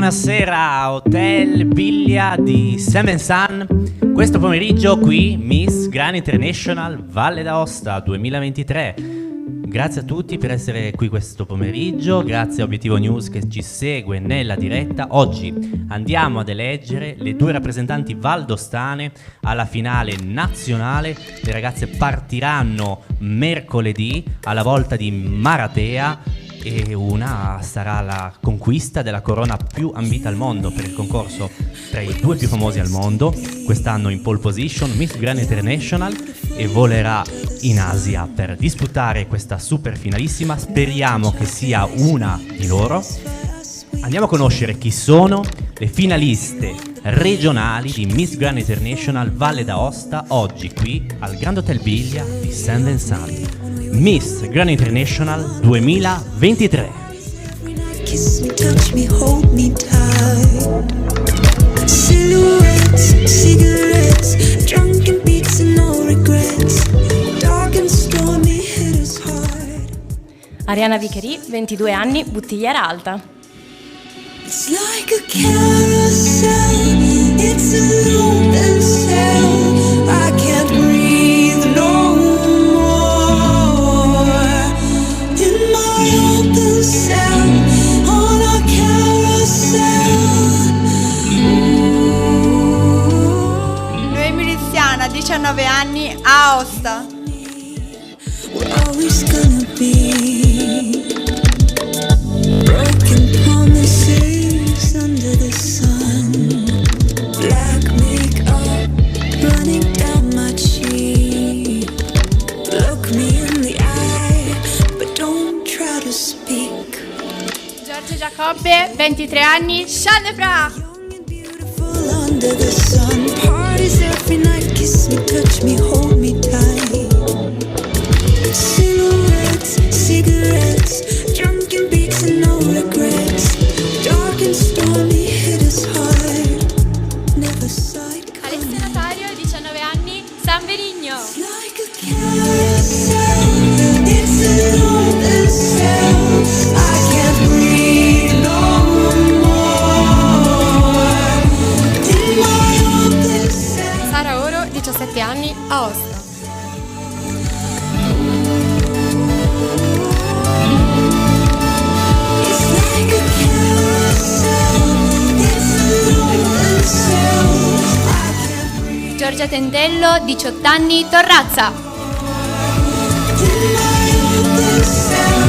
Buonasera, Hotel Piglia di Seven Sun. Questo pomeriggio qui Miss Grand International Valle d'Aosta 2023. Grazie a tutti per essere qui questo pomeriggio, grazie a Obiettivo News che ci segue nella diretta. Oggi andiamo ad eleggere le due rappresentanti valdostane alla finale nazionale. Le ragazze partiranno mercoledì alla volta di Maratea e una sarà la conquista della corona più ambita al mondo per il concorso tra i due più famosi al mondo. Quest'anno in pole position Miss Grand International e volerà in Asia per disputare questa super finalissima. Speriamo che sia una di loro. Andiamo a conoscere chi sono le finaliste regionali di Miss Grand International Valle d'Aosta oggi qui al Grand Hotel Piglia di Saint Vincent. Miss Grand International 2023. Kiss me, touch me, hold me tight. Silhouettes, cigarettes, drunken beats and no regrets. Dark and stormy hit us hard. Ariana Vicheri, 22 anni, bottigliera alta. It's like a carousel, it's a loop and cell. I can't breathe no more. In my open cell, on a carousel. Noemi Liziana, 19 anni, Aosta. We're always gonna be broken promises under the sun. Black makeup running down my cheek. Look me in the eye, but don't try to speak. Giorgio Giacobbe, 23 anni, Chalebra. Young and beautiful under the sun. Parties every night, kiss me, touch me, hold me tight. Silhouettes, cigarettes, drunken beats and no regrets. Dark and stormy hit us hard. Never saw it Alessia coming. Natario, 19 anni, San Benigno. Like a carousel, it's an open cell. I can't breathe no more. In my open cell. Sara Oro, 17 anni, Aosta. It's like a carousel, it's an open cell. I can't breathe Giorgia Tendello, 18 anni, Torrazza. in my open cell,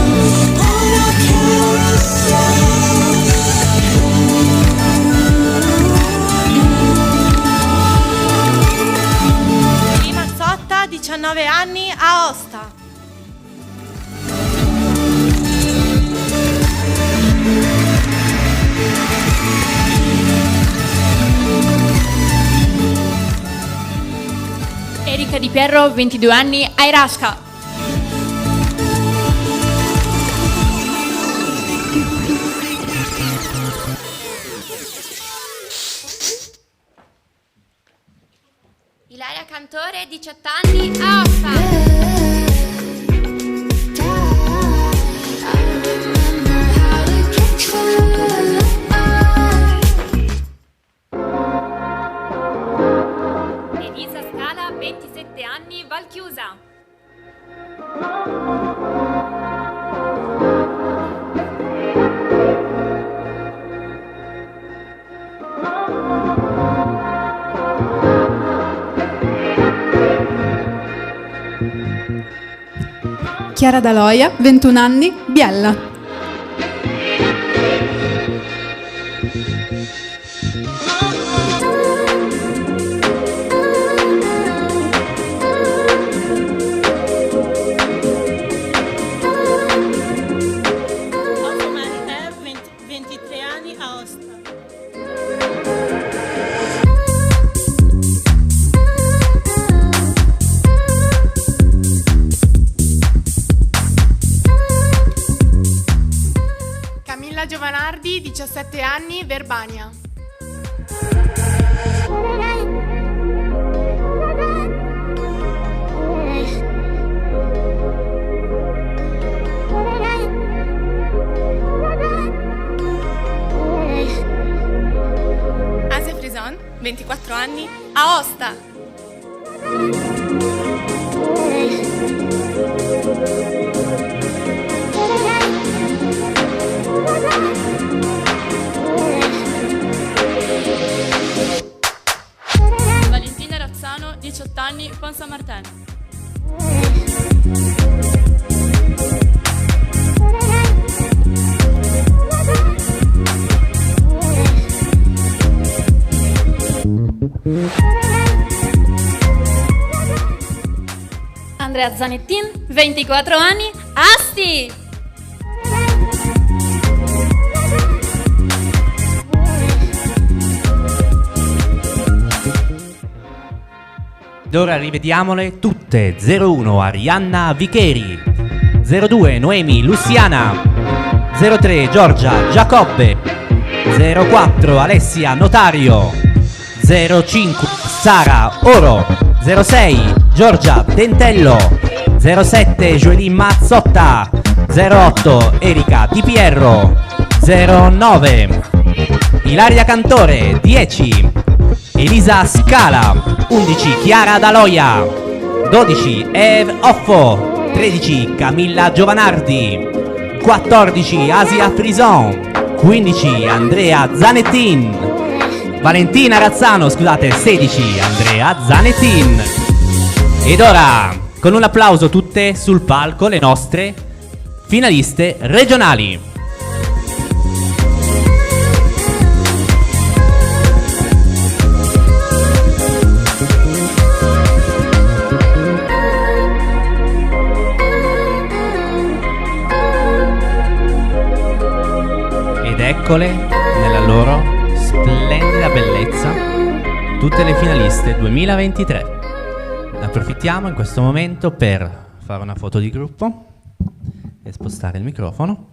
on a carousel. Prima Zotta, 19 anni, Aosta. Erika Di Pierro, 22 anni, Airasca. Ilaria Cantore, 18 anni, Aosta. Elisa Scala, 27 anni, Valchiusa. Chiara Daloia, 21 anni, Biella. Otto Marité, 23 anni, Aosta. Camilla Giovanardi, 17 anni, Verbania. Valentina Razzano, 18 anni, Pont Saint-Martin. Andrea Zanettin, 24 anni, Asti! Ed ora rivediamole tutte. 01 Arianna Vicheri, 02 Noemi Luciana, 03 Giorgia Giacobbe, 04 Alessia Notario, 05 Sara Oro, 06 Giorgia Dentello, 07 Joelin Mazzotta, 08 Erika Di Pierro, 09 Ilaria Cantore, 10 Elisa Scala, 11 Chiara Daloia, 12 Eve Offo, 13 Camilla Giovanardi, 14 Asia Frison, 15 Andrea Zanettin, Valentina Razzano, scusate, 16 Andrea Zanettin. Ed ora, con un applauso tutte sul palco, le nostre finaliste regionali. Ed eccole nella loro splendida bellezza tutte le finaliste 2023. Approfittiamo in questo momento per fare una foto di gruppo e spostare il microfono.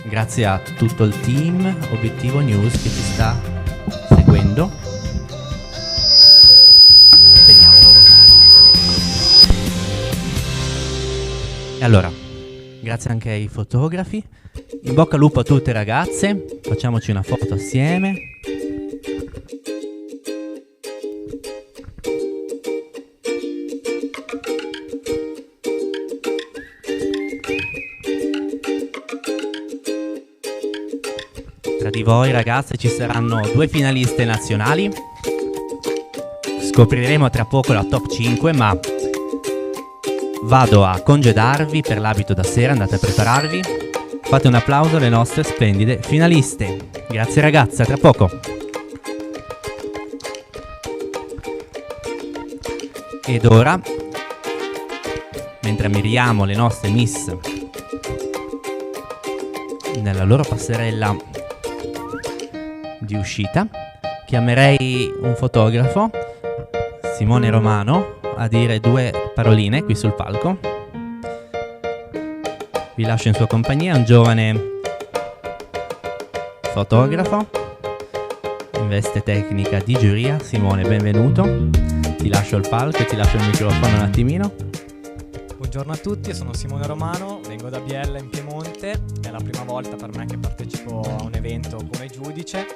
Grazie a tutto il team Obiettivo News che ci sta seguendo. Spegniamo. E allora, grazie anche ai fotografi. In bocca al lupo a tutte ragazze. Facciamoci una foto assieme. Tra di voi ragazze ci saranno 2 finaliste nazionali. Scopriremo tra poco la top 5, ma vado a congedarvi per l'abito da sera, andate a prepararvi. Fate un applauso alle nostre splendide finaliste. Grazie ragazze, a tra poco. Ed ora, mentre ammiriamo le nostre miss nella loro passerella di uscita, chiamerei un fotografo, Simone Romano, a dire 2 paroline qui sul palco. Vi lascio in sua compagnia, un giovane fotografo in veste tecnica di giuria. Simone, benvenuto. Ti lascio il palco e ti lascio il microfono un attimino. Buongiorno a tutti, sono Simone Romano, vengo da Biella in Piemonte, è la prima volta per me che partecipo a un evento come giudice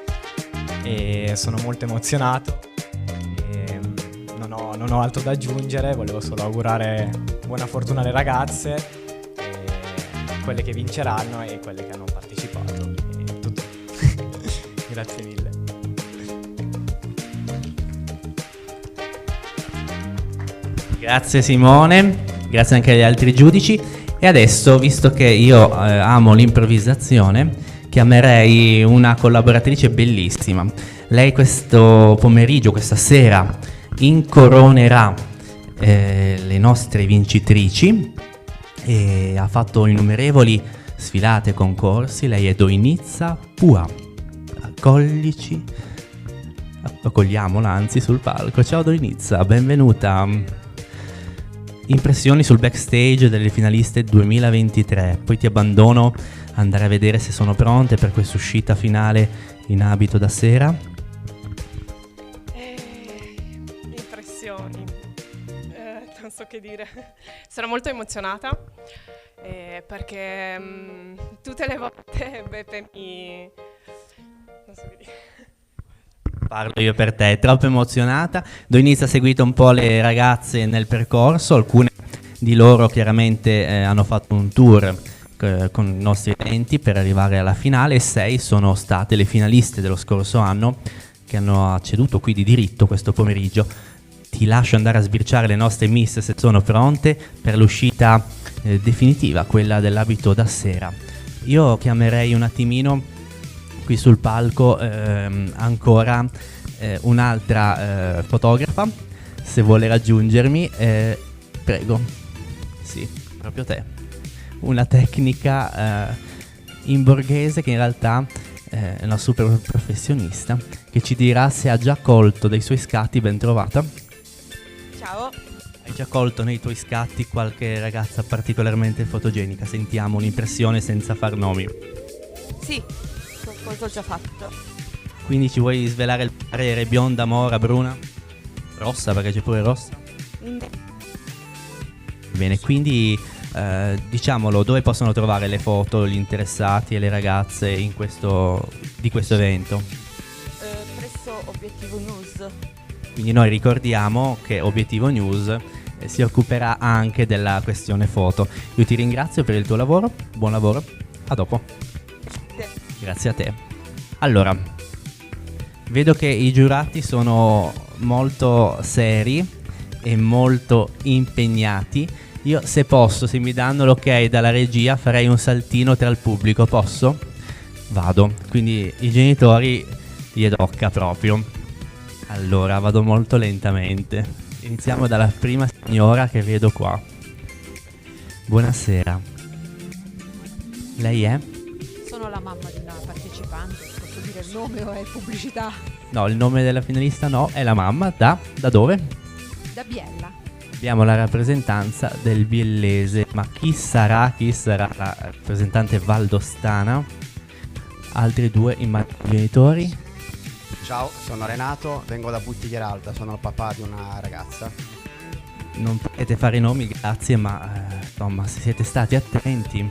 e sono molto emozionato e non ho altro da aggiungere, volevo solo augurare buona fortuna alle ragazze, quelle che vinceranno e quelle che hanno partecipato. E tutto. Grazie mille. Grazie Simone, grazie anche agli altri giudici. E adesso, visto che io amo l'improvvisazione, chiamerei una collaboratrice bellissima. Lei questo pomeriggio, questa sera, incoronerà le nostre vincitrici e ha fatto innumerevoli sfilate e concorsi. Lei è Doinizza Pua. Accogliamola anzi sul palco. Ciao Doinizza, benvenuta. Impressioni sul backstage delle finaliste 2023, poi ti abbandono andare a vedere se sono pronte per questa uscita finale in abito da sera. Impressioni, non so che dire, sono molto emozionata perché tutte le volte Beppe non so che dire. Parlo io per te, è troppo emozionata. Doinizia ha seguito un po' le ragazze nel percorso, alcune di loro chiaramente hanno fatto un tour con i nostri eventi per arrivare alla finale e 6 sono state le finaliste dello scorso anno che hanno acceduto qui di diritto questo pomeriggio. Ti lascio andare a sbirciare le nostre miss se sono pronte per l'uscita definitiva, quella dell'abito da sera. Io chiamerei un attimino qui sul palco ancora un'altra fotografa, se vuole raggiungermi, prego. Sì, proprio te. Una tecnica in borghese che in realtà è una super professionista che ci dirà se ha già colto dei suoi scatti. Ben trovata. Ciao. Hai già colto nei tuoi scatti qualche ragazza particolarmente fotogenica? Sentiamo un'impressione senza far nomi. Sì, qualcosa ho già fatto. Quindi ci vuoi svelare il parere? Bionda, mora, bruna? Rossa, perché c'è pure rossa? Bene, quindi diciamolo, dove possono trovare le foto gli interessati e le ragazze di questo evento? Presso Obiettivo News. Quindi noi ricordiamo che Obiettivo News si occuperà anche della questione foto. Io ti ringrazio per il tuo lavoro, buon lavoro, a dopo. Grazie a te. Allora, vedo che i giurati sono molto seri e molto impegnati. Io, se posso, se mi danno l'ok dalla regia, farei un saltino tra il pubblico, posso? Vado, quindi i genitori gli tocca proprio. Allora, vado molto lentamente. Iniziamo dalla prima signora che vedo qua. Buonasera. Lei è? Sono la mamma di una partecipante, posso dire il nome o è pubblicità? No, il nome della finalista no, è la mamma. Da dove? Da Biella. Abbiamo la rappresentanza del biellese, ma chi sarà la rappresentante valdostana? Altri due genitori? Ciao, sono Renato, vengo da Buttigliera Alta, sono il papà di una ragazza. Non potete fare i nomi, grazie, ma insomma, se siete stati attenti.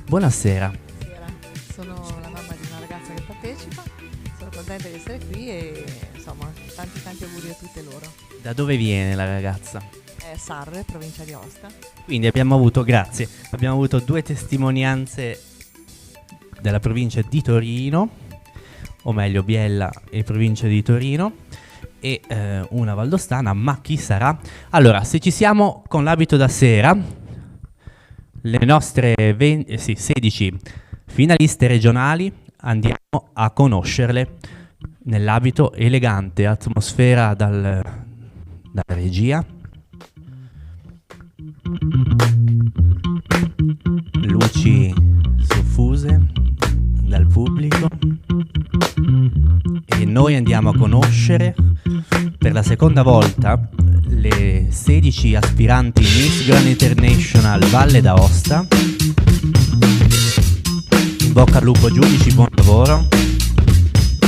Buonasera. Buonasera, sono la mamma di una ragazza che partecipa, sono contenta di essere qui e insomma tanti auguri a tutte loro. Da dove viene la ragazza? Sarre, provincia di Aosta. Quindi abbiamo avuto due testimonianze della provincia di Torino, o meglio Biella e provincia di Torino, e una valdostana, ma chi sarà? Allora, se ci siamo con l'abito da sera, le nostre 16 finaliste regionali andiamo a conoscerle nell'abito elegante, atmosfera dalla regia, luci soffuse dal pubblico, e noi andiamo a conoscere per la seconda volta le 16 aspiranti Miss Grand International Valle d'Aosta. In bocca al lupo giudici, buon lavoro.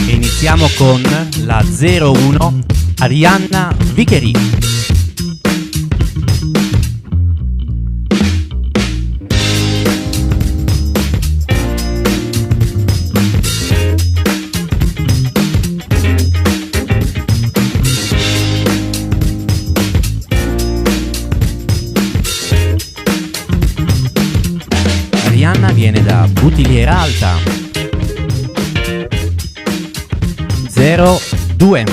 E iniziamo con la 01 Arianna Vicheri. Arianna viene da Buttigliera Alta. 02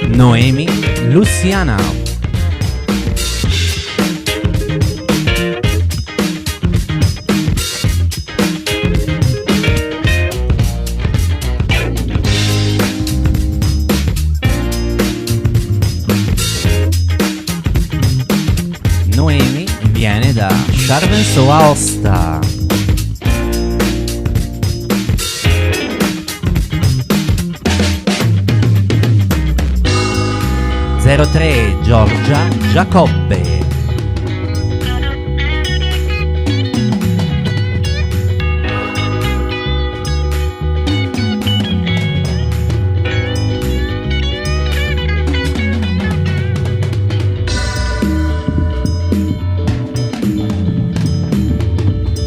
Noemi Luciana. Noemi viene da Sciarvenso Aosta. 03 Giorgia Giacobbe.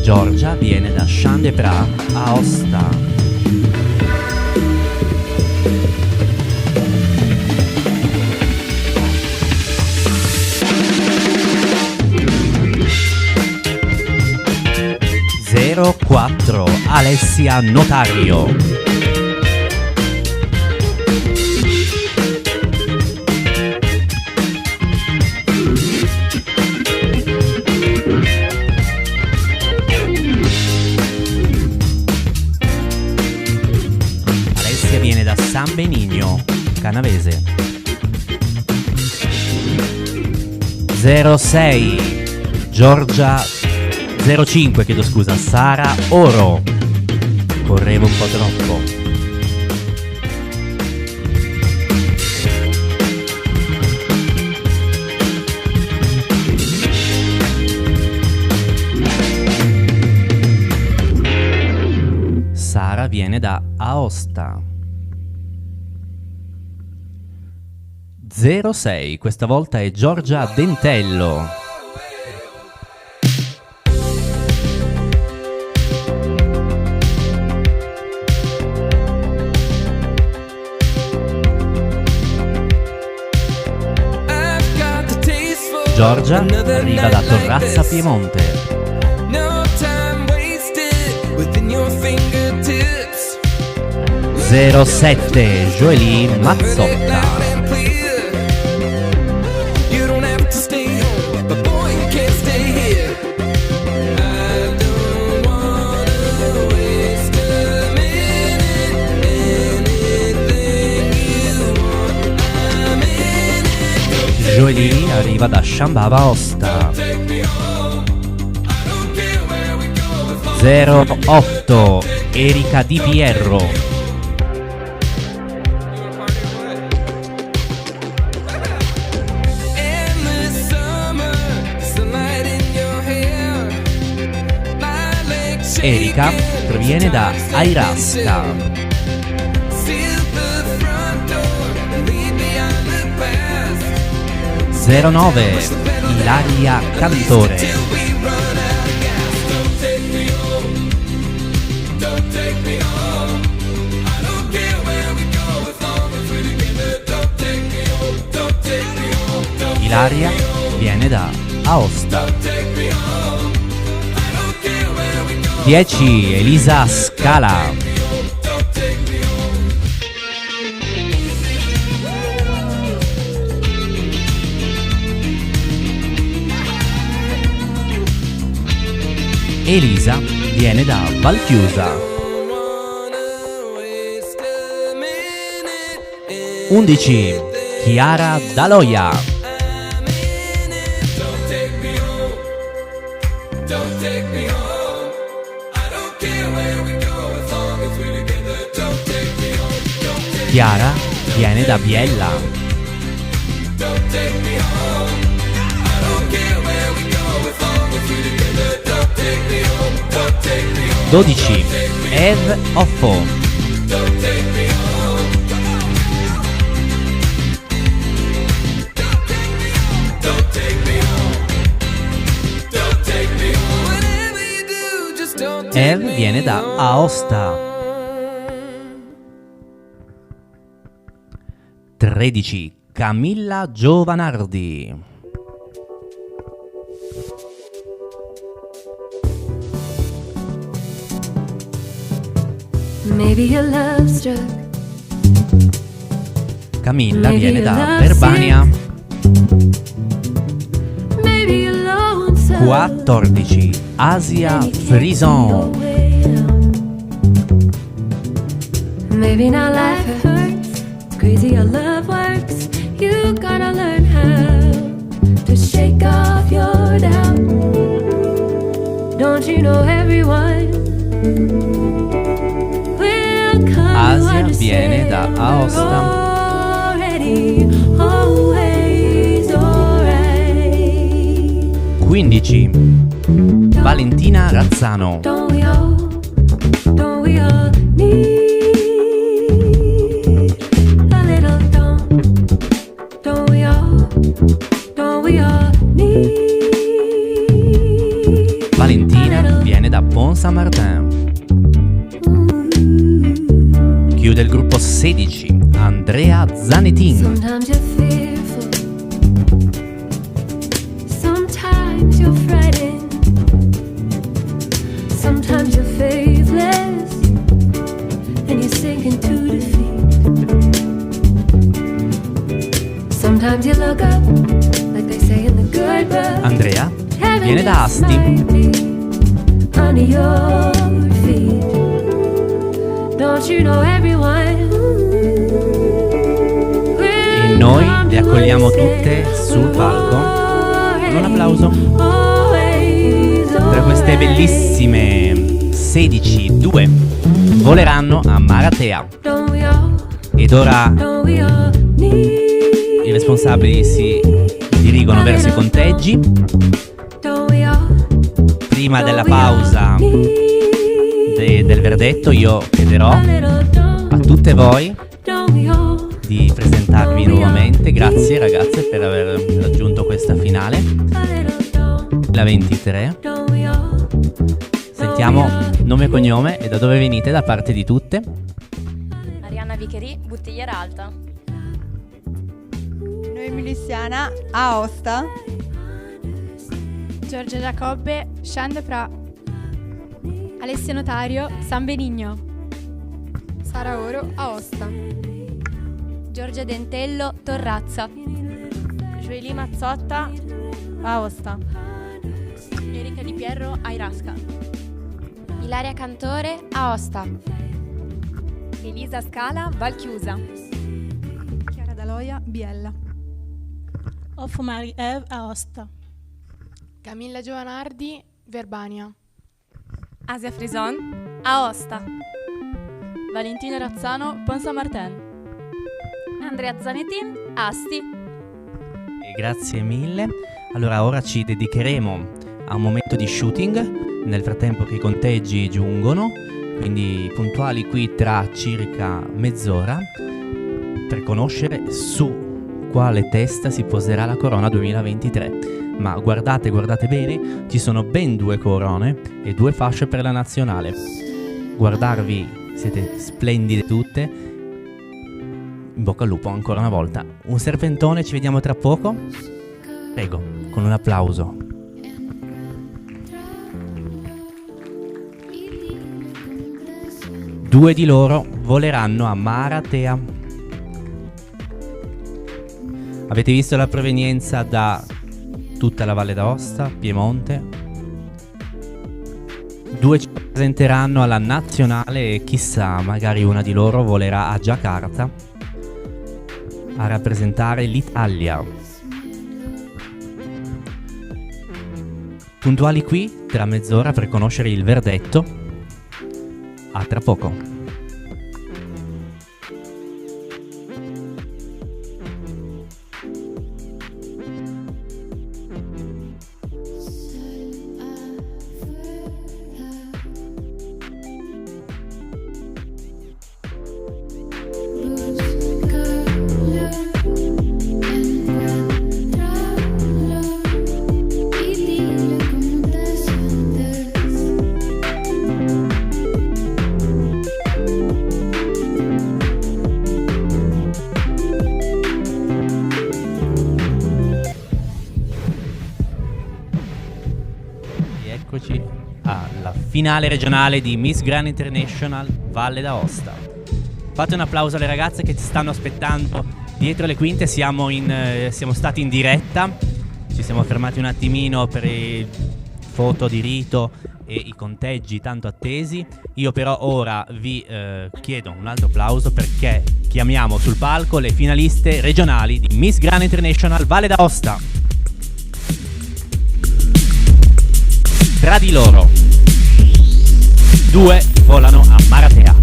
Giorgia viene da Champs-de-Pras, Aosta. 4 Alessia Notario. Alessia viene da San Benigno, Canavese. 06 Giorgia 05, chiedo scusa, Sara Oro. Correvo un po' troppo. Sara viene da Aosta. 06, questa volta è Giorgia Dentello. Giorgia arriva da Torrazza Piemonte. 07 Joely Mazzotta. Joely arriva da Shambhala Aosta. 08 Erika Di Pierro. Erika proviene da Airasca. 09 Ilaria Cantore. 10 Ilaria viene da Aosta. 10 Elisa Scala. 11 Elisa viene da Valchiusa. 11 Chiara Daloia. 12 Chiara viene da Biella. 12 Eve Offo. 13 Eve viene da Aosta. 13 Camilla Giovanardi. 14 Camilla viene da Verbania. 14 Asia Frison. Maybe now life hurts, crazy how love works. You gotta learn how to shake off your doubt. Don't you know everyone will come? Asia viene da Aosta. Already, always alright. 15 Valentina Razzano. Don't we all need a little don't we all need. Valentina viene da Pont Saint-Martin. Chiude il gruppo 16 Andrea Zanetin. Sometimes you're fearful, sometimes you're frightened, sometimes you fail. Andrea viene da Asti. E noi le accogliamo tutte sul palco con un applauso. Tra queste bellissime 16, 2 voleranno a Maratea. Ed ora i responsabili si dirigono verso i conteggi. Prima della pausa del verdetto io chiederò a tutte voi di presentarvi nuovamente. Grazie ragazze per aver raggiunto questa finale, la 23. Sentiamo nome e cognome e da dove venite da parte di tutte. Arianna Vicheri, Buttigliera Alta. Noemi Luciana, Aosta. Giorgia Giacobbe, Scendefra. Alessia Notario, San Benigno. Sara Oro, Aosta. Giorgia Dentello, Torrazza. Gioeli Mazzotta, Aosta. Erika Di Pierro, Airasca. Ilaria Cantore, Aosta. Elisa Scala, Valchiusa. Chiara Daloia, Biella. Offo Mari Ev, Aosta. Camilla Giovanardi, Verbania. Asia Frison, Aosta. Valentina Razzano, Pont Saint-Martin. Andrea Zanetin, Asti. E grazie mille. Allora ora ci dedicheremo a un momento di shooting nel frattempo che i conteggi giungono, quindi puntuali qui tra circa mezz'ora, per conoscere su quale testa si poserà la Corona 2023. Ma guardate bene, ci sono ben 2 corone e 2 fasce per la nazionale. Guardarvi, siete splendide tutte. In bocca al lupo ancora una volta. Un serpentone, ci vediamo tra poco. Prego, con un applauso. Due di loro voleranno a Maratea. Avete visto la provenienza da tutta la Valle d'Aosta, Piemonte. 2 ci presenteranno alla nazionale e chissà, magari una di loro volerà a Giacarta a rappresentare l'Italia. Puntuali qui tra mezz'ora per conoscere il verdetto. A tra poco. Alla finale regionale di Miss Grand International Valle d'Aosta. Fate un applauso alle ragazze che ci stanno aspettando dietro le quinte. Siamo stati in diretta, ci siamo fermati un attimino per il foto di rito e i conteggi tanto attesi. Io però ora vi chiedo un altro applauso perché chiamiamo sul palco le finaliste regionali di Miss Grand International Valle d'Aosta. Tra di loro 2 volano a Maratea.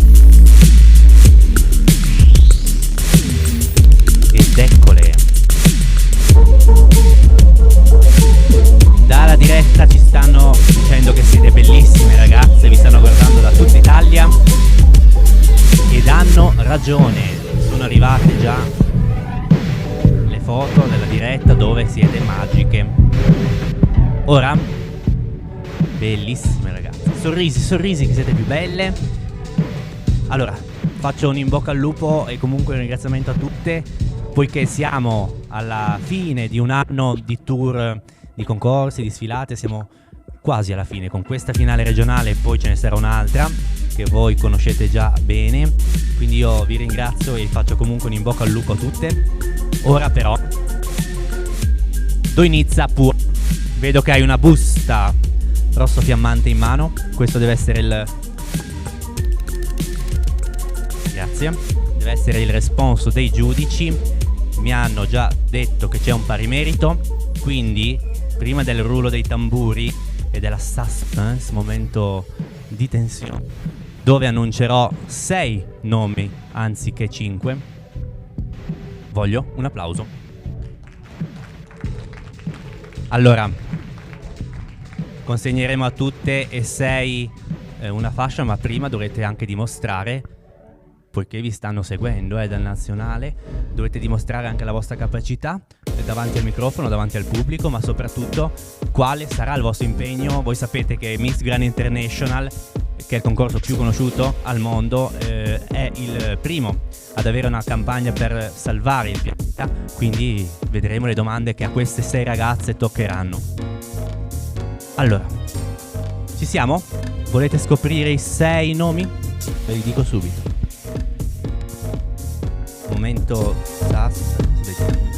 Ed eccole. Dalla diretta ci stanno dicendo che siete bellissime ragazze, vi stanno guardando da tutta Italia ed hanno ragione. Sono arrivate già le foto della diretta dove siete magiche. Ora bellissime ragazze, sorrisi che siete più belle. Allora, faccio un in bocca al lupo e comunque un ringraziamento a tutte, poiché siamo alla fine di un anno di tour, di concorsi, di sfilate, siamo quasi alla fine con questa finale regionale, poi ce ne sarà un'altra che voi conoscete già bene, quindi io vi ringrazio e faccio comunque un in bocca al lupo a tutte. Ora però Do inizia pure. Vedo che hai una busta rosso fiammante in mano. Questo deve essere il... Grazie. Deve essere il responso dei giudici. Mi hanno già detto che c'è un pari merito. Quindi, prima del rullo dei tamburi e della suspense, momento di tensione, dove annuncerò 6 nomi anziché 5, voglio un applauso. Allora, consegneremo a tutte e 6 una fascia, ma prima dovrete anche dimostrare, poiché vi stanno seguendo dal nazionale, dovete dimostrare anche la vostra capacità davanti al microfono, davanti al pubblico, ma soprattutto quale sarà il vostro impegno. Voi sapete che Miss Grand International, che è il concorso più conosciuto al mondo, è il primo ad avere una campagna per salvare il pianeta, quindi vedremo le domande che a queste 6 ragazze toccheranno. Allora, ci siamo? Volete scoprire i 6 nomi? Ve li dico subito. Momento suspense, vediamo un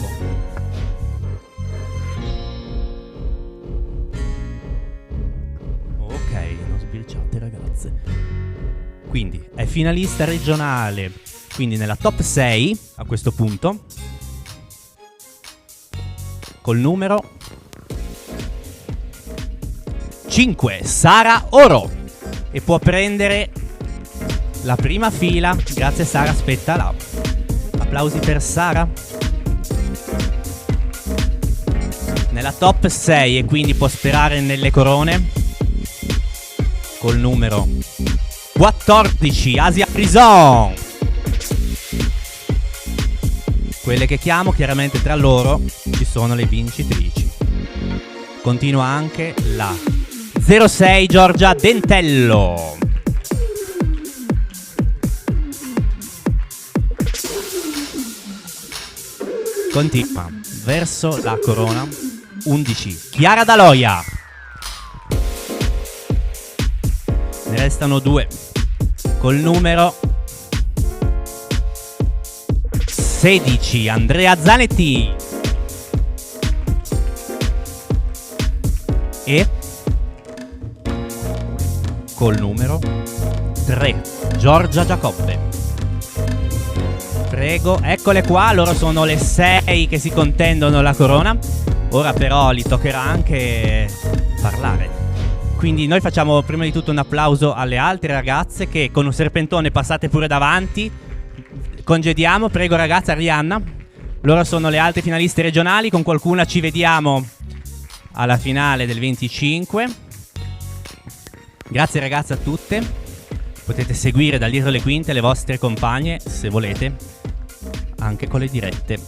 po'. Ok, non sbirciate ragazze. Quindi è finalista regionale, quindi nella top 6 a questo punto, col numero 5, Sara Oro, e può prendere la prima fila. Grazie Sara, aspetta là. Applausi per Sara. Nella top 6 e quindi può sperare nelle corone, col numero 14, Asia Prison. Quelle che chiamo, chiaramente tra loro ci sono le vincitrici. Continua anche la 06, Giorgia Dentello. Continua verso la corona 11, Chiara Daloia. Ne restano 2 col numero 16, Andrea Zanetti. E col numero 3, Giorgia Giacobbe. Prego, eccole qua, loro sono le 6 che si contendono la corona. Ora però gli toccherà anche parlare. Quindi noi facciamo prima di tutto un applauso alle altre ragazze che con un serpentone passate pure davanti. Congediamo, prego ragazza Arianna. Loro sono le altre finaliste regionali, con qualcuna ci vediamo alla finale del 25. Grazie ragazze a tutte. Potete seguire da dietro le quinte le vostre compagne se volete, anche con le dirette.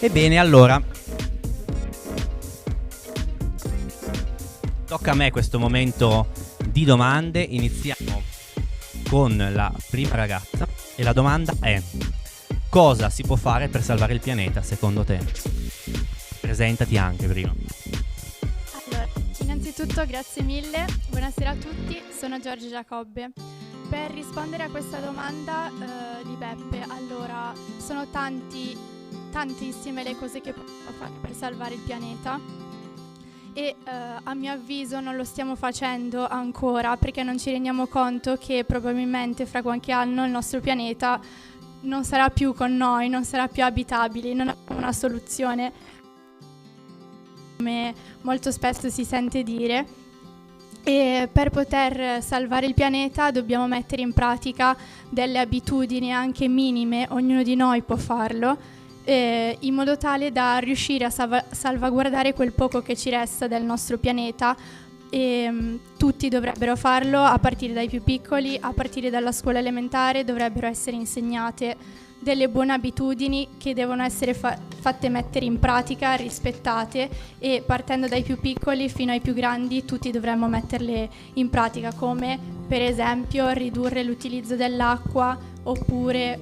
Ebbene, allora tocca a me questo momento di domande. Iniziamo con la prima ragazza e la domanda è: cosa si può fare per salvare il pianeta secondo te? Presentati anche prima. Allora, innanzitutto grazie mille, buonasera a tutti, sono Giorgia Giacobbe. Per rispondere a questa domanda di Beppe, allora, sono tantissime le cose che possiamo fare per salvare il pianeta e a mio avviso non lo stiamo facendo ancora perché non ci rendiamo conto che probabilmente fra qualche anno il nostro pianeta non sarà più con noi, non sarà più abitabile, non abbiamo una soluzione, come molto spesso si sente dire. E per poter salvare il pianeta dobbiamo mettere in pratica delle abitudini anche minime, ognuno di noi può farlo, in modo tale da riuscire a salvaguardare quel poco che ci resta del nostro pianeta. E tutti dovrebbero farlo, a partire dai più piccoli, a partire dalla scuola elementare dovrebbero essere insegnate delle buone abitudini che devono essere fatte mettere in pratica, rispettate, e partendo dai più piccoli fino ai più grandi tutti dovremmo metterle in pratica, come per esempio ridurre l'utilizzo dell'acqua oppure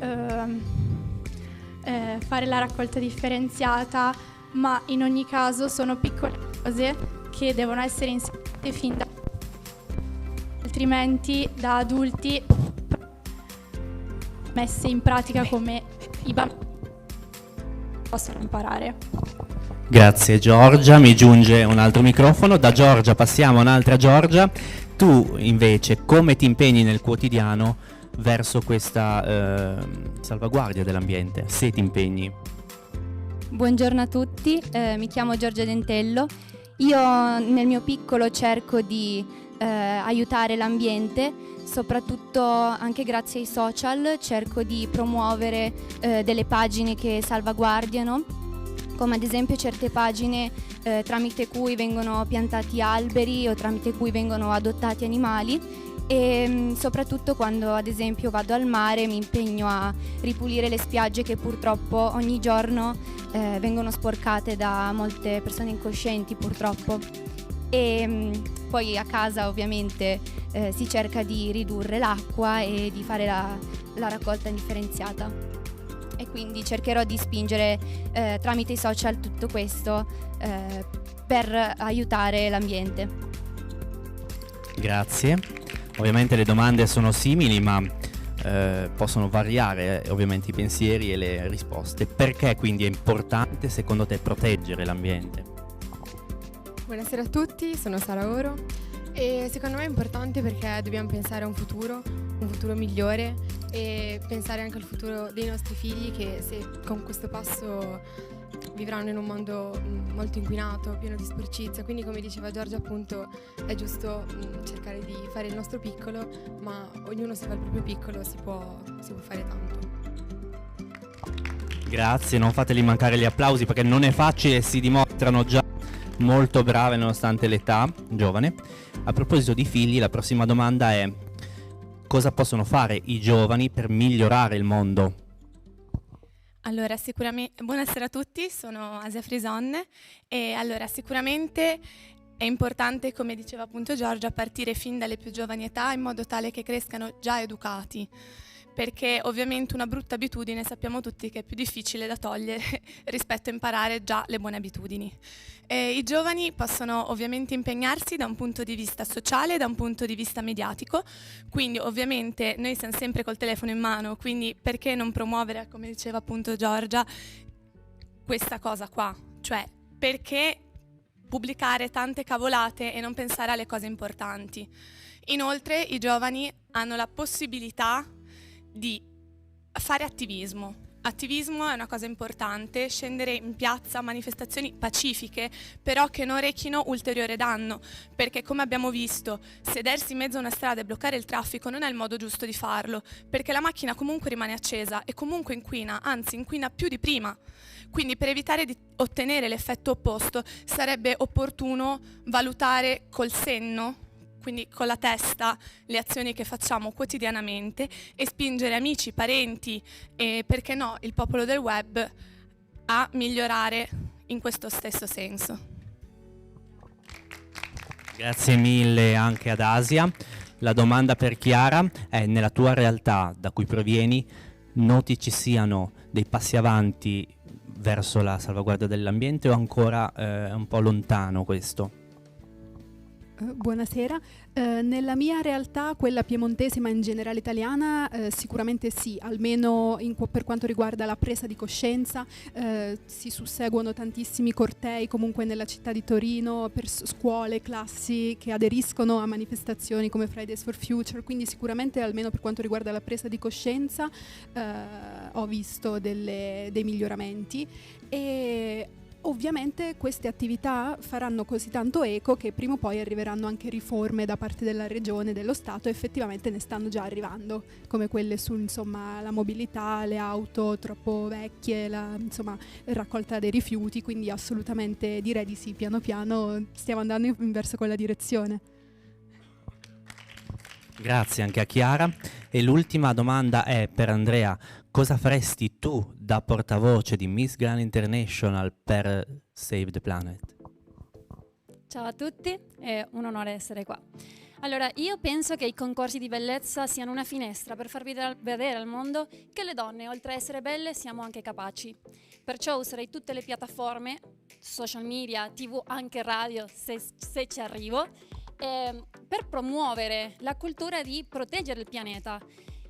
fare la raccolta differenziata, ma in ogni caso sono piccole cose che devono essere insegnate fin da altrimenti da adulti messe in pratica come i bambini possono imparare. Grazie Giorgia, mi giunge un altro microfono. Da Giorgia passiamo a un'altra Giorgia. Tu invece come ti impegni nel quotidiano verso questa salvaguardia dell'ambiente, se ti impegni? Buongiorno a tutti, mi chiamo Giorgia Dentello. Io nel mio piccolo cerco di aiutare l'ambiente, soprattutto anche grazie ai social, cerco di promuovere delle pagine che salvaguardiano, come ad esempio certe pagine tramite cui vengono piantati alberi o tramite cui vengono adottati animali, e soprattutto quando ad esempio vado al mare mi impegno a ripulire le spiagge che purtroppo ogni giorno vengono sporcate da molte persone incoscienti purtroppo. E poi a casa ovviamente si cerca di ridurre l'acqua e di fare la raccolta indifferenziata, e quindi cercherò di spingere tramite i social tutto questo per aiutare l'ambiente. Grazie. Ovviamente le domande sono simili, ma possono variare ovviamente i pensieri e le risposte. Perché quindi è importante secondo te proteggere l'ambiente? Buonasera a tutti, sono Sara Oro e secondo me è importante perché dobbiamo pensare a un futuro migliore e pensare anche al futuro dei nostri figli, che se con questo passo vivranno in un mondo molto inquinato, pieno di sporcizia. Quindi, come diceva Giorgia, appunto, è giusto cercare di fare il nostro piccolo, ma ognuno se fa il proprio piccolo si può fare tanto. Grazie, non fateli mancare gli applausi perché non è facile, si dimostrano già molto brave nonostante l'età giovane. A proposito di figli, la prossima domanda è: cosa possono fare i giovani per migliorare il mondo? Allora, sicuramente, buonasera a tutti, sono Asia Frison e allora sicuramente è importante, come diceva appunto Giorgia, partire fin dalle più giovani età in modo tale che crescano già educati, perché ovviamente una brutta abitudine sappiamo tutti che è più difficile da togliere rispetto a imparare già le buone abitudini. I giovani possono ovviamente impegnarsi da un punto di vista sociale e da un punto di vista mediatico, quindi ovviamente noi siamo sempre col telefono in mano, quindi perché non promuovere, come diceva appunto Giorgia, questa cosa qua? Cioè, perché pubblicare tante cavolate e non pensare alle cose importanti? Inoltre i giovani hanno la possibilità di fare attivismo. Attivismo è una cosa importante, scendere in piazza, manifestazioni pacifiche, però che non rechino ulteriore danno, perché come abbiamo visto, sedersi in mezzo a una strada e bloccare il traffico non è il modo giusto di farlo, perché la macchina comunque rimane accesa e comunque inquina, anzi inquina più di prima. Quindi per evitare di ottenere l'effetto opposto sarebbe opportuno valutare col senno, quindi con la testa, le azioni che facciamo quotidianamente e spingere amici, parenti e, perché no, il popolo del web a migliorare in questo stesso senso. Grazie mille anche ad Asia. La domanda per Chiara è: nella tua realtà da cui provieni, noti ci siano dei passi avanti verso la salvaguardia dell'ambiente o ancora è un po' lontano questo? Buonasera, nella mia realtà, quella piemontese ma in generale italiana, sicuramente sì, almeno per quanto riguarda la presa di coscienza, si susseguono tantissimi cortei comunque nella città di Torino per scuole, classi che aderiscono a manifestazioni come Fridays for Future, quindi sicuramente almeno per quanto riguarda la presa di coscienza ho visto dei miglioramenti e ovviamente queste attività faranno così tanto eco che prima o poi arriveranno anche riforme da parte della regione, dello Stato, e effettivamente ne stanno già arrivando, come quelle su la mobilità, le auto troppo vecchie, raccolta dei rifiuti, quindi assolutamente direi di sì, piano piano stiamo andando verso quella direzione. Grazie anche a Chiara. E l'ultima domanda è per Andrea: cosa faresti tu da portavoce di Miss Grand International per Save the Planet? Ciao a tutti, è un onore essere qua. Allora, io penso che i concorsi di bellezza siano una finestra per far vedere al mondo che le donne, oltre a essere belle, siamo anche capaci. Perciò userei tutte le piattaforme, social media, TV, anche radio, se ci arrivo, per promuovere la cultura di proteggere il pianeta.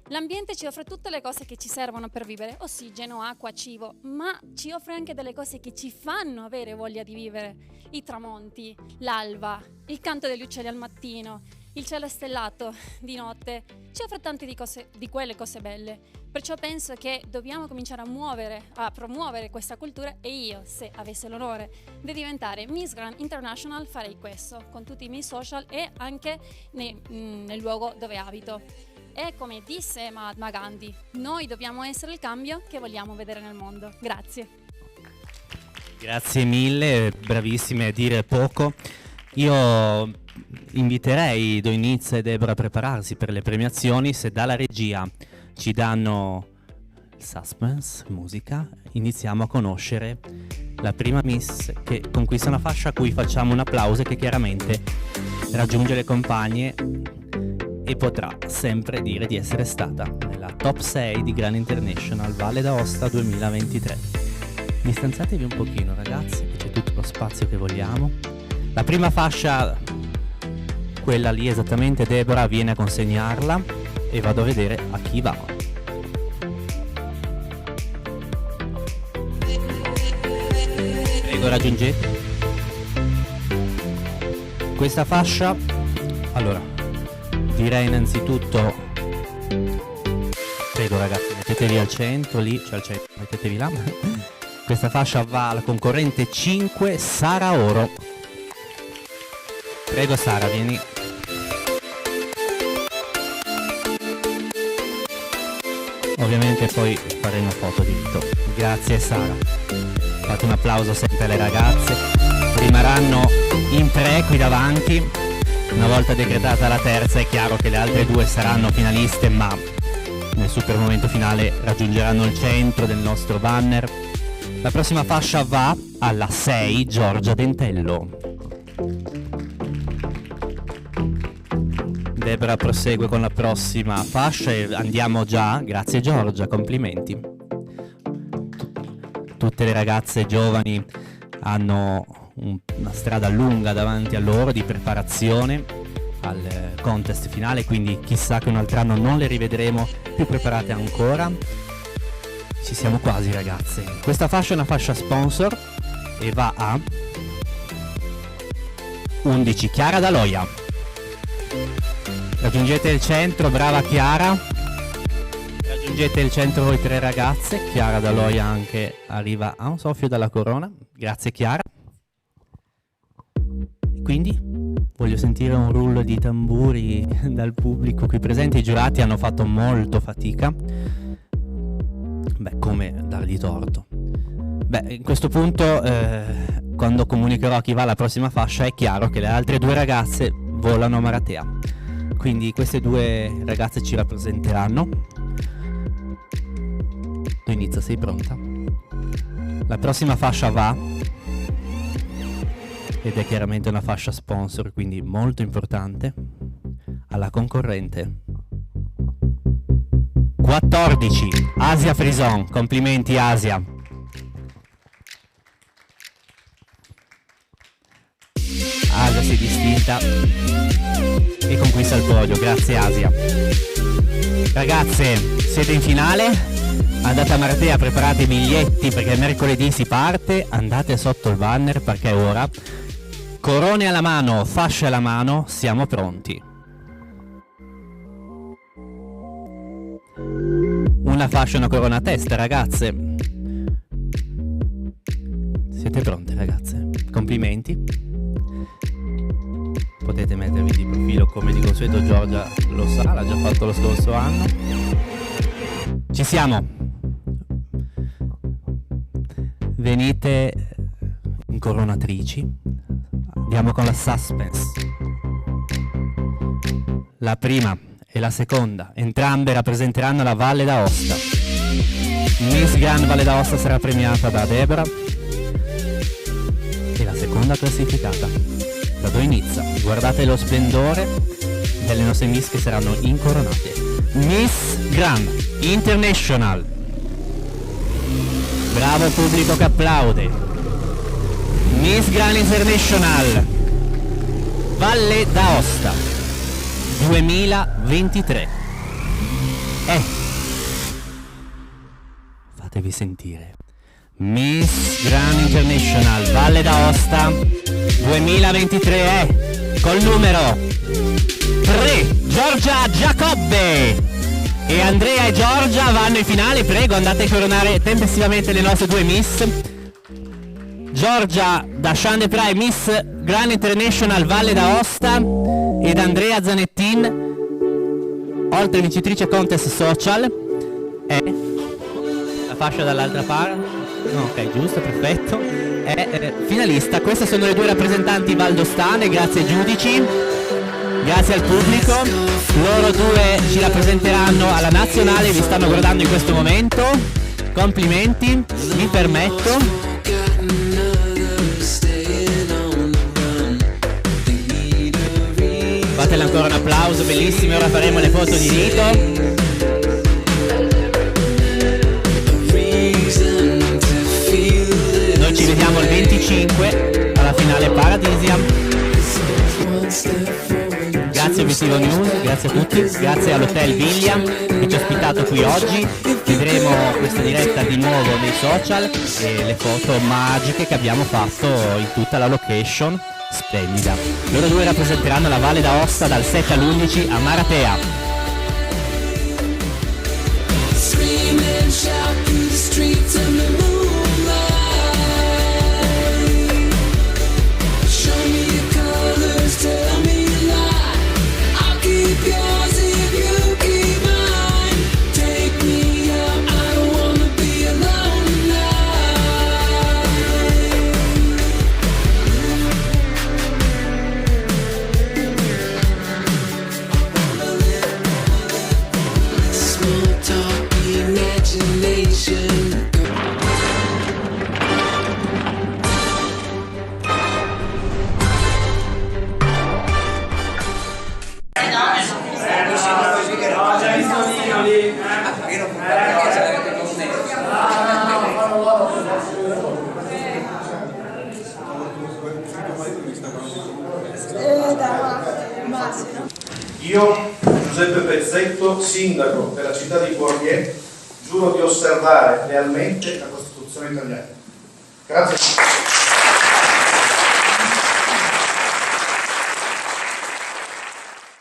L'ambiente ci offre tutte le cose che ci servono per vivere, ossigeno, acqua, cibo, ma ci offre anche delle cose che ci fanno avere voglia di vivere. I tramonti, l'alba, il canto degli uccelli al mattino, il cielo stellato di notte, ci offre tante di quelle cose belle. Perciò penso che dobbiamo cominciare a promuovere questa cultura, e io, se avessi l'onore di diventare Miss Grand International, farei questo con tutti i miei social e anche nel luogo dove abito. E come disse Mahatma Gandhi, noi dobbiamo essere il cambio che vogliamo vedere nel mondo. Grazie. Grazie mille, bravissime a dire poco. Io inviterei Doinizza e Deborah a prepararsi per le premiazioni. Se dalla regia ci danno suspense, musica, iniziamo a conoscere la prima Miss che conquista una fascia a cui facciamo un applauso e che chiaramente raggiunge le compagne e potrà sempre dire di essere stata nella top 6 di Grand International Valle d'Aosta 2023. Distanziatevi un pochino ragazzi, che c'è tutto lo spazio che vogliamo. La prima fascia, quella lì esattamente, Deborah viene a consegnarla e vado a vedere a chi va. Prego, raggiungete. Questa fascia, allora, direi innanzitutto, prego ragazzi, mettetevi al centro, lì, cioè al centro, mettetevi là. Questa fascia va alla concorrente 5, Sara Oro. Prego Sara, vieni. Ovviamente poi faremo foto diritto. Grazie Sara. Fate un applauso sempre alle ragazze. Rimarranno in 3 qui davanti. Una volta decretata la terza è chiaro che le altre 2 saranno finaliste, ma nel super momento finale raggiungeranno il centro del nostro banner. La prossima fascia va alla 6, Giorgia Dentello. Deborah prosegue con la prossima fascia e andiamo già. Grazie Giorgia, complimenti. Tutte le ragazze giovani hanno una strada lunga davanti a loro di preparazione al contest finale, quindi chissà che un altro anno non le rivedremo più preparate ancora. Ci siamo quasi ragazze. Questa fascia è una fascia sponsor e va a 11, Chiara Daloia. Raggiungete il centro, brava Chiara. Raggiungete il centro voi 3 ragazze. Chiara Daloia anche arriva a un soffio dalla corona. Grazie Chiara. Quindi voglio sentire un rullo di tamburi dal pubblico qui presente. I giurati hanno fatto molto fatica. Beh, come dargli torto? Beh, in questo punto, quando comunicherò chi va alla prossima fascia, è chiaro che le altre 2 ragazze volano a Maratea. Quindi queste 2 ragazze ci rappresenteranno. Tu inizia, sei pronta? La prossima fascia va, ed è chiaramente una fascia sponsor, quindi molto importante, alla concorrente 14, Asia Frison. Complimenti Asia. Asia si è distinta e conquista il podio. Grazie Asia. Ragazze, siete in finale? Andate a Maratea, preparate i biglietti perché mercoledì si parte. Andate sotto il banner perché è ora. Corone alla mano, fasce alla mano, siamo pronti. Una fascia e una corona a testa, ragazze. Siete pronte, ragazze? Complimenti. Potete mettervi di profilo come di consueto, Giorgia lo sa, l'ha già fatto lo scorso anno. Ci siamo. Venite incoronatrici. Andiamo con la suspense. La prima e la seconda, entrambe rappresenteranno la Valle d'Aosta. Miss Grand Valle d'Aosta sarà premiata da Deborah e la seconda classificata da Doinizza. Guardate lo splendore delle nostre Miss che saranno incoronate. Miss Grand International. Bravo pubblico che applaude. Miss Grand International Valle d'Aosta 2023. Fatevi sentire. Miss Grand International Valle d'Aosta 2023 è col numero 3 Giorgia Giacobbe. E Andrea e Giorgia vanno in finale. Prego, andate a coronare tempestivamente le nostre due Miss. Giorgia da Chant de Pride, Miss Grand International Valle d'Aosta, ed Andrea Zanettin, oltre vincitrice contest social, è la fascia dall'altra parte. No, ok, giusto, perfetto. È finalista. Queste sono le due rappresentanti valdostane, grazie ai giudici, grazie al pubblico. Loro due ci rappresenteranno alla nazionale, vi stanno guardando in questo momento. Complimenti, mi permetto. Fatele ancora un applauso, bellissimo. Ora faremo le foto di rito. Noi ci vediamo il 25 alla finale Paradisia. Grazie Obiettivo News, grazie a tutti, grazie all'Hotel William che ci ha ospitato qui oggi. Vedremo questa diretta di nuovo nei social e le foto magiche che abbiamo fatto in tutta la location splendida. Loro due rappresenteranno la Valle d'Aosta dal 7 all'11 a Maratea. Io, Giuseppe Pezzetto, sindaco della città di Fourvière, giuro di osservare lealmente la Costituzione italiana. Grazie.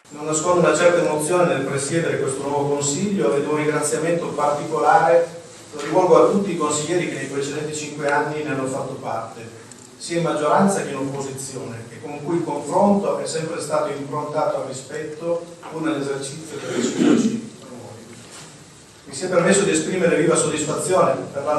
Non nascondo una certa emozione nel presiedere questo nuovo Consiglio ed un ringraziamento particolare lo rivolgo a tutti i consiglieri che nei precedenti 5 anni ne hanno fatto parte, sia in maggioranza che in opposizione, e con cui il confronto è sempre stato improntato al rispetto pur nell'esercizio dei reciproci ruoli. Mi sia permesso di esprimere viva soddisfazione per la